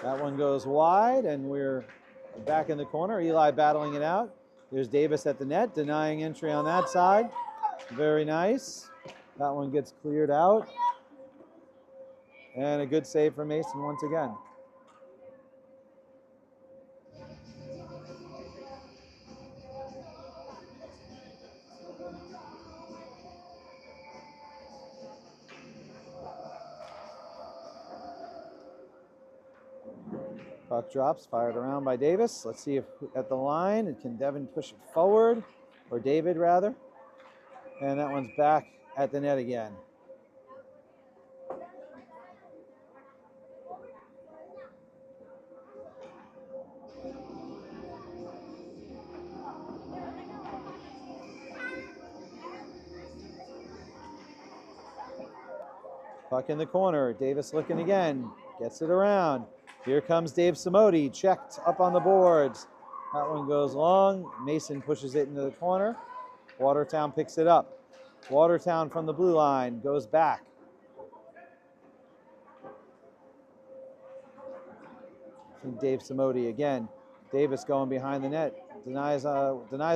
That one goes wide, and we're back in the corner. Eli battling it out. There's Davis at the net, denying entry on that side. Very nice. That one gets cleared out. And a good save from Mason once again. Puck drops, fired around by Davis. Let's see if at the line, can Devin push it forward, or David rather. And that one's back at the net again. Puck in the corner, Davis looking again, gets it around. Here comes Dave Samodi, checked up on the boards. That one goes long. Mason pushes it into the corner. Watertown picks it up. Watertown from the blue line goes back. I think Dave Samodi again. Davis going behind the net. Denies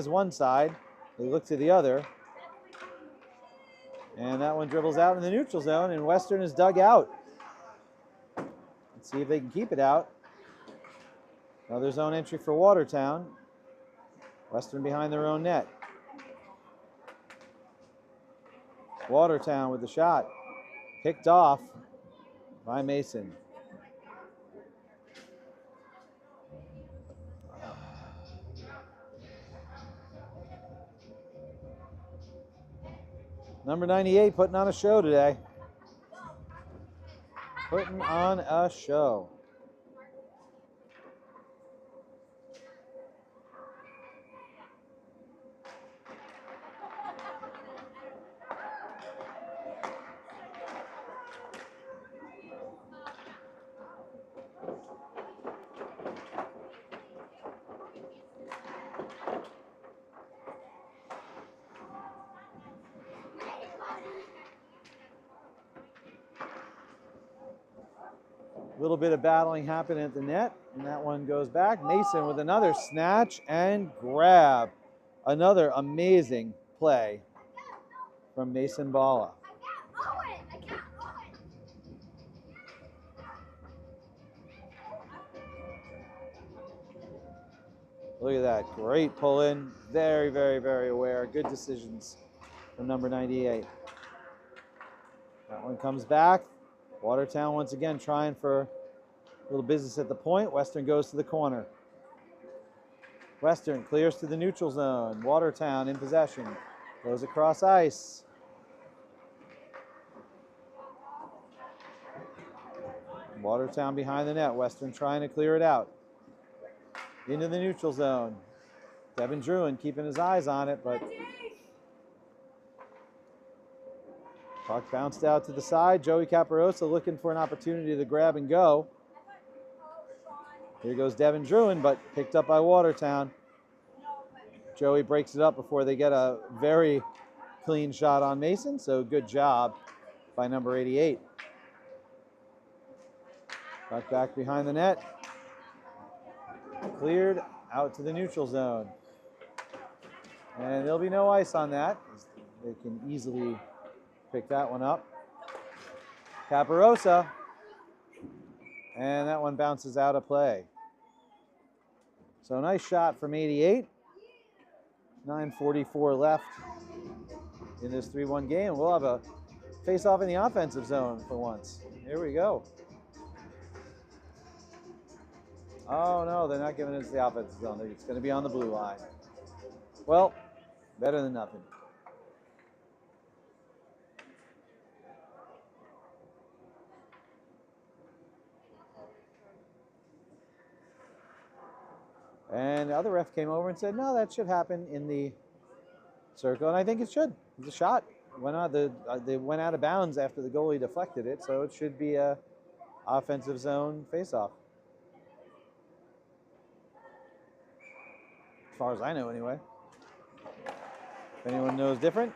one side. They look to the other. And that one dribbles out in the neutral zone, and Western is dug out. Let's see if they can keep it out. Another zone entry for Watertown. Western behind their own net. Watertown with the shot. Picked off by Mason. Number 98 putting on a show today. Putting on a show. A little bit of battling happening at the net, and that one goes back. Mason with another snatch and grab. Another amazing play from Mason Balla. Look at that, great pull in. Very, very, very aware. Good decisions from number 98. That one comes back. Watertown once again trying for a little business at the point. Western goes to the corner. Western clears to the neutral zone. Watertown in possession. Goes across ice. Watertown behind the net. Western trying to clear it out. Into the neutral zone. Devin Druin keeping his eyes on it, but puck bounced out to the side. Joey Caparosa looking for an opportunity to grab and go. Here goes Devin Druin, but picked up by Watertown. Joey breaks it up before they get a very clean shot on Mason, so good job by number 88. Puck back behind the net. Cleared out to the neutral zone. And there'll be no ice on that. They can easily pick that one up. Caparosa. And that one bounces out of play. So nice shot from 88. 9:44 left in this 3-1 game. We'll have a face-off in the offensive zone for once. Here we go. Oh, no, they're not giving us the offensive zone. It's going to be on the blue line. Well, better than nothing. And the other ref came over and said, no, that should happen in the circle. And I think it should. The shot went out, they went out of bounds after the goalie deflected it, so it should be a offensive zone face-off. As far as I know, anyway. If anyone knows different.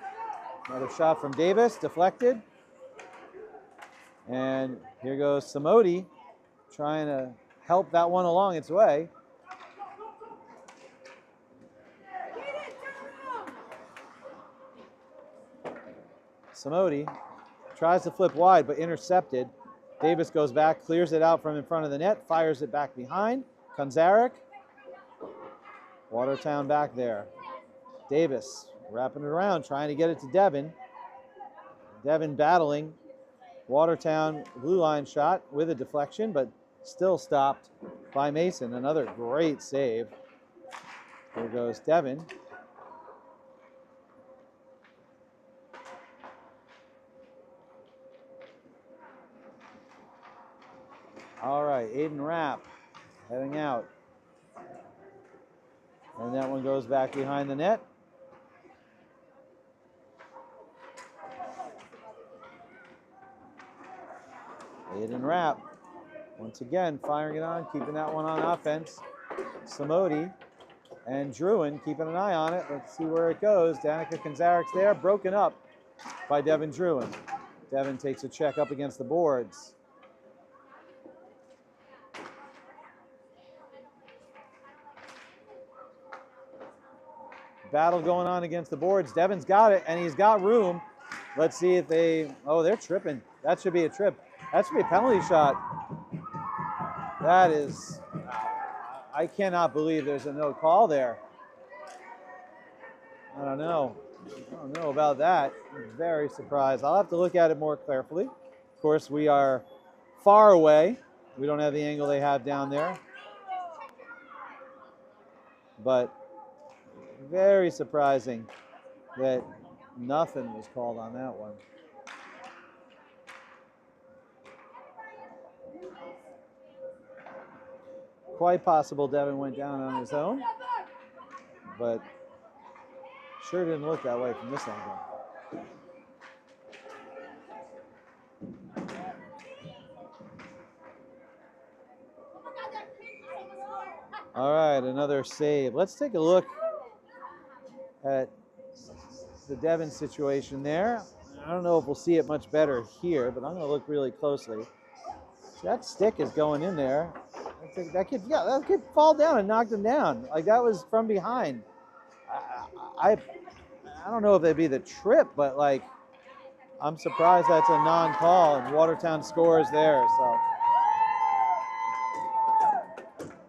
Another shot from Davis, deflected. And here goes Samodi trying to help that one along its way. Samodi tries to flip wide, but intercepted. Davis goes back, clears it out from in front of the net, fires it back behind. Konzarek. Watertown back there. Davis wrapping it around, trying to get it to Devin. Devin battling. Watertown blue line shot with a deflection, but still stopped by Mason. Another great save. Here goes Devin. All right, Aiden Rapp heading out. And that one goes back behind the net. Aiden Rapp, once again, firing it on, keeping that one on offense. Samodi And Druin keeping an eye on it. Let's see where it goes. Danica Kanzarik's there, broken up by Devin Druin. Devin takes a check up against the boards. Battle going on against the boards. Devin's got it, and he's got room. Let's see if they, oh, they're tripping. That should be a trip. That should be a penalty shot. That is, I cannot believe there's a no call there. I don't know about that. I'm very surprised. I'll have to look at it more carefully. Of course, we are far away. We don't have the angle they have down there. But very surprising that nothing was called on that one. Quite possible Devin went down on his own, but sure didn't look that way from this angle. All right, another save. Let's take a look at the Devin situation there. I don't know if we'll see it much better here, but I'm going to look really closely. That stick is going in there. That could fall down and knock them down. Like, that was from behind. I don't know if that'd be the trip, but like, I'm surprised that's a non-call, and Watertown scores there. So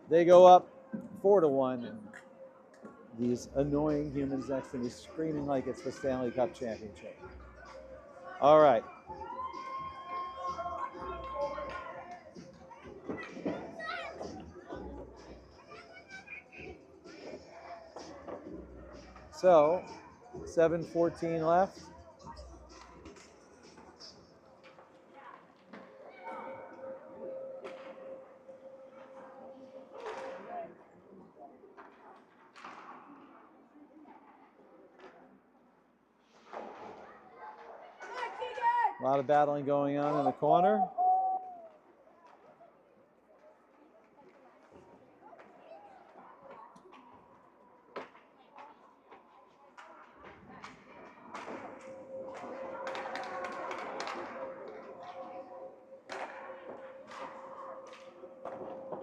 they go up 4-1, and these annoying humans next to me screaming like it's the Stanley Cup Championship. All right. So, 7:14 left. A lot of battling going on in the corner.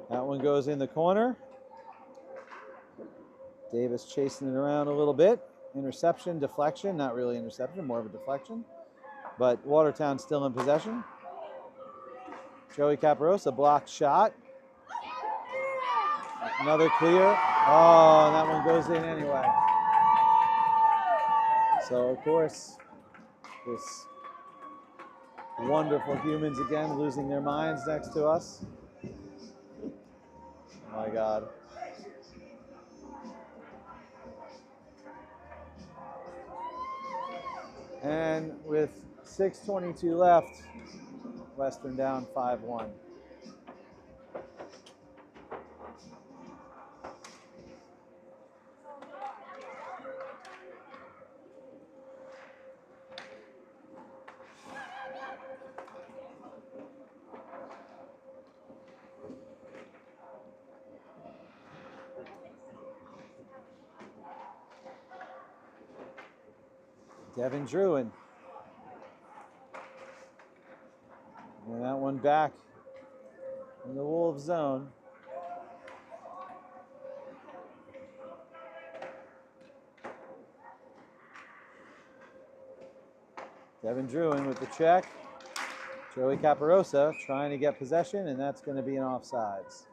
That one goes in the corner. Davis chasing it around a little bit. Interception, deflection, not really interception, more of a deflection. But Watertown still in possession. Joey Caparosa blocked shot. Another clear. Oh, and that one goes in anyway. So, of course, this wonderful humans again losing their minds next to us. Oh my God. And with 6:22 left, Western down 5-1. Devin Druin. And that one back in the Wolves zone. Devin Druin with the check. Joey Caparosa trying to get possession, and that's going to be an offsides.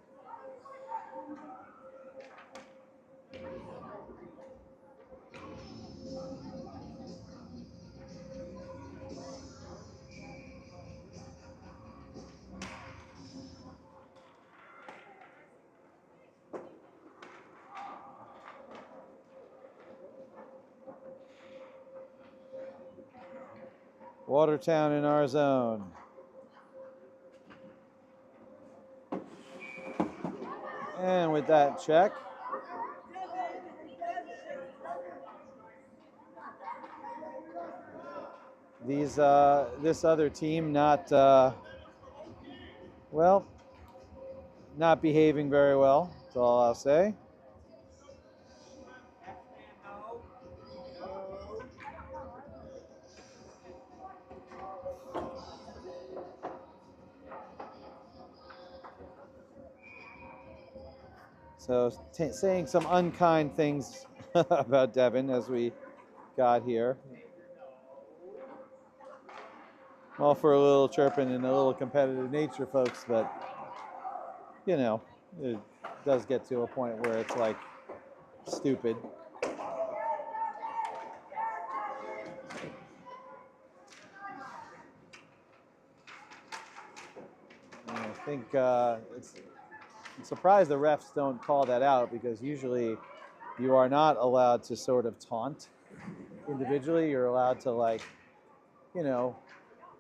Watertown in our zone. And with that check, this other team not behaving very well. That's all I'll say. So saying some unkind things about Devin as we got here. All for a little chirping and a little competitive nature, folks, but you know, it does get to a point where it's like stupid. And I think I'm surprised the refs don't call that out, because usually you are not allowed to sort of taunt individually. You're allowed to, like, you know,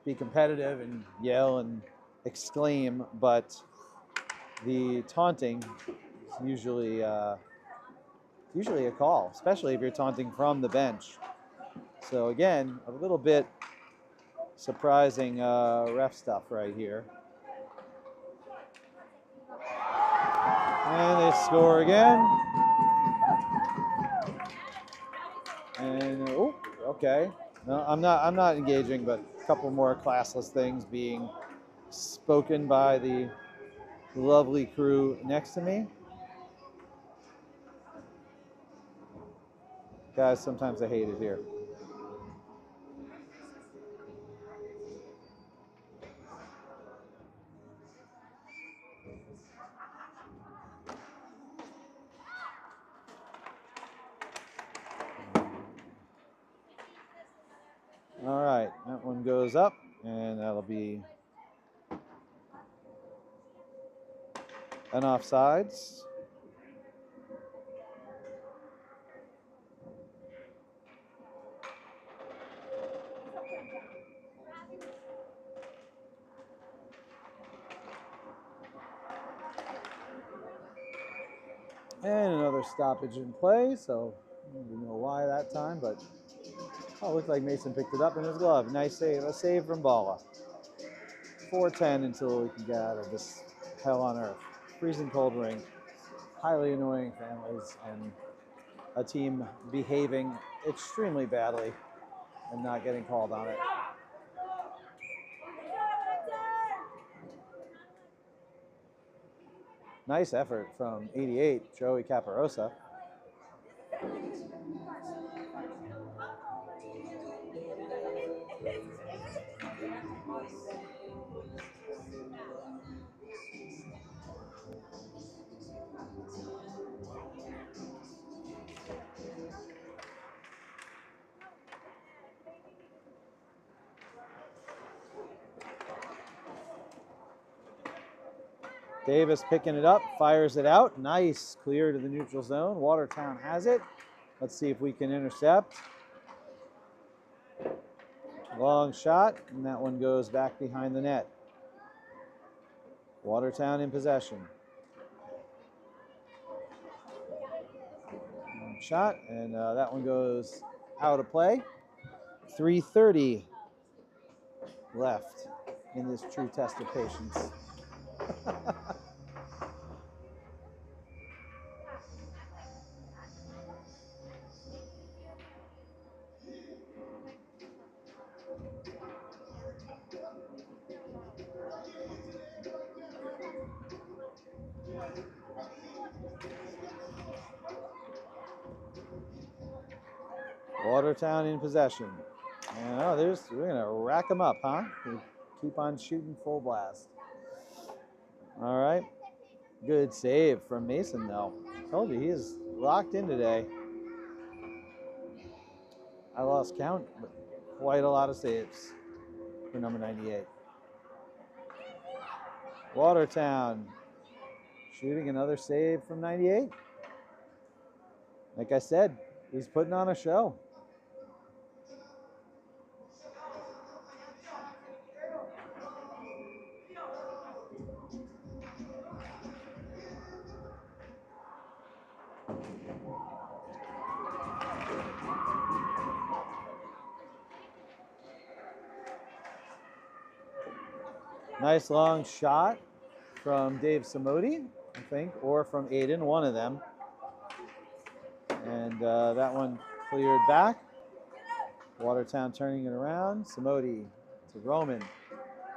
be competitive and yell and exclaim, but the taunting is usually a call, especially if you're taunting from the bench. So again, a little bit surprising ref stuff right here. And they score again. And oh, okay. No, I'm not engaging, but a couple more classless things being spoken by the lovely crew next to me. Guys, sometimes I hate it here. All right, that one goes up, and that'll be an offsides. And another stoppage in play, so I don't know why that time, but oh, it looked like Mason picked it up in his glove. Nice save, a save from Bala. 4:10 until we can get out of this hell on earth. Freezing cold rink, highly annoying families, and a team behaving extremely badly and not getting called on it. Nice effort from 88, Joey Caparosa. Davis picking it up, fires it out. Nice, clear to the neutral zone. Watertown has it. Let's see if we can intercept. Long shot, and that one goes back behind the net. Watertown in possession. Long shot, and that one goes out of play. 3:30 left in this true test of patience. Watertown in possession. And we're gonna rack them up, huh? We keep on shooting full blast. All right. Good save from Mason, though. Told you he is locked in today. I lost count, but quite a lot of saves for number 98. Watertown shooting another save from 98. Like I said, he's putting on a show. Nice long shot from Dave Samodi, I think, or from Aiden, one of them. And that one cleared back. Watertown turning it around. Samodi to Roman.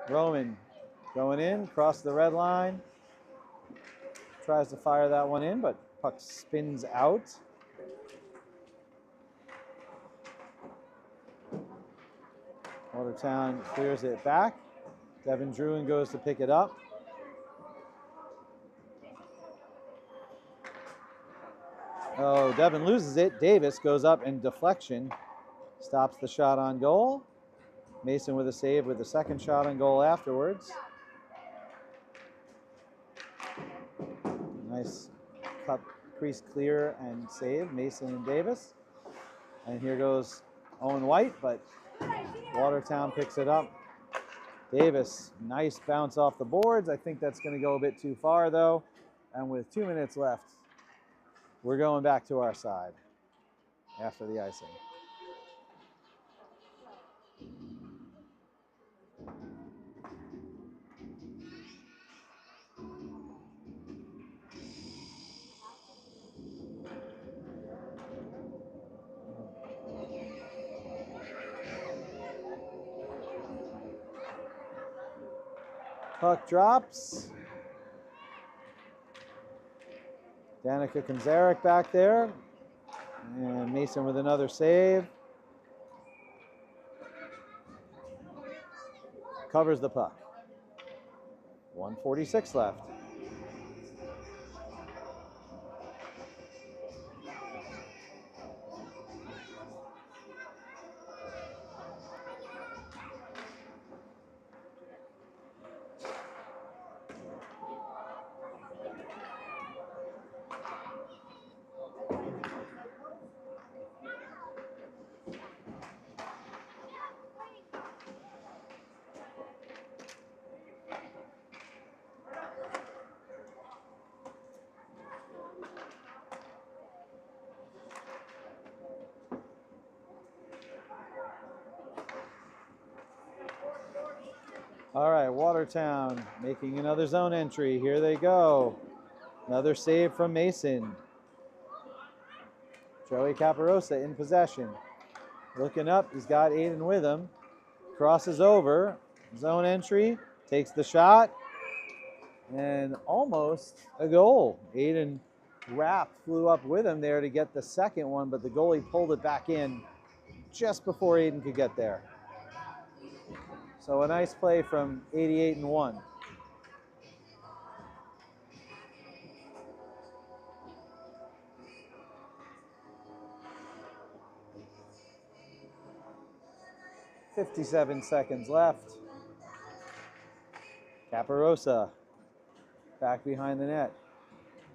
Roman going in, across the red line. tries to fire that one in, but puck spins out. Watertown clears it back. Devin Druin goes to pick it up. Oh, Devin loses it. Davis goes up and deflection stops the shot on goal. Mason with a save with the second shot on goal afterwards. Nice cut, crease clear and save, Mason and Davis. And here goes Owen White, but Watertown picks it up. Davis, nice bounce off the boards. I think that's going to go a bit too far though. And with 2 minutes left, we're going back to our side after the icing. Puck drops. Danica Kanzarek back there. And Mason with another save. Covers the puck. 1:46 left. All right, Watertown making another zone entry. Here they go. Another save from Mason. Joey Caparosa in possession. Looking up, he's got Aiden with him. Crosses over, zone entry, takes the shot, and almost a goal. Aiden Rapp flew up with him there to get the second one, but the goalie pulled it back in just before Aiden could get there. So a nice play from 88 and 1. .57 seconds left. Caparosa back behind the net.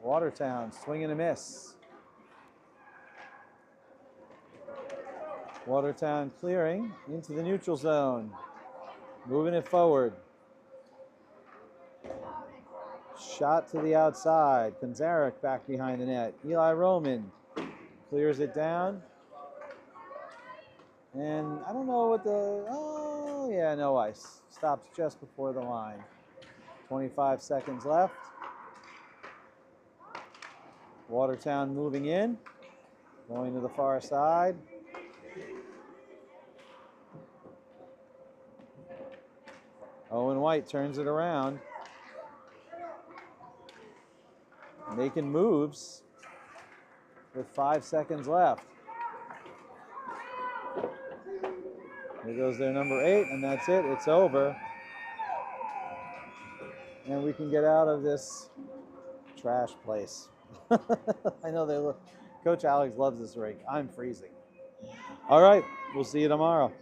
Watertown swing and a miss. Watertown clearing into the neutral zone. Moving it forward. Shot to the outside. Kanzarek back behind the net. Eli Roman clears it down. And I don't know what the, oh yeah, no ice. Stops just before the line. 25 seconds left. Watertown moving in. Going to the far side. Owen White turns it around. Making moves with 5 seconds left. Here goes their number 8, and that's it. It's over. And we can get out of this trash place. I know they look. Coach Alex loves this rink. I'm freezing. All right, we'll see you tomorrow.